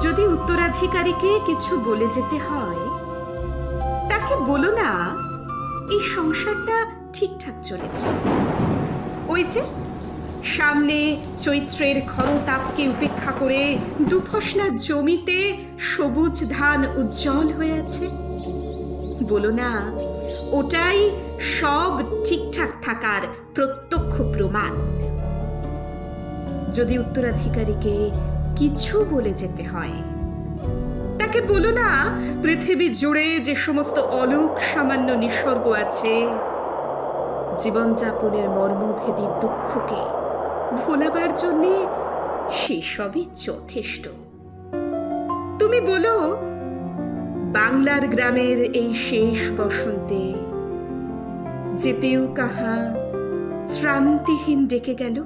যদি উত্তরাধিকারীকে কিছু বলে যেতে হয়, তাকে বলো না এই সংসারটা ঠিকঠাক চলেছে। ওই যে সামনে চৈত্রের খরতাপকে উপেক্ষা করে দুফসলা জমিতে সবুজ ধান উজ্জ্বল হয়ে আছে। বলো না ওটাই সব ঠিকঠাক থাকার প্রত্যক্ষ প্রমাণ। যদি উত্তরাধিকারীকে কিছু বলে যেতে হয়, তাকে বলো না পৃথিবী জুড়ে যে সমস্ত অলোক সামান্য নিসর্গ আছে, জীবনযাপনের মর্মভেদী দুঃখকে ভোলাবার জন্যে সেসবই যথেষ্ট। তুমি বলো বাংলার গ্রামের এই শেষ বসন্তে যে পেউ কাহা শ্রান্তিহীন ডেকে গেল,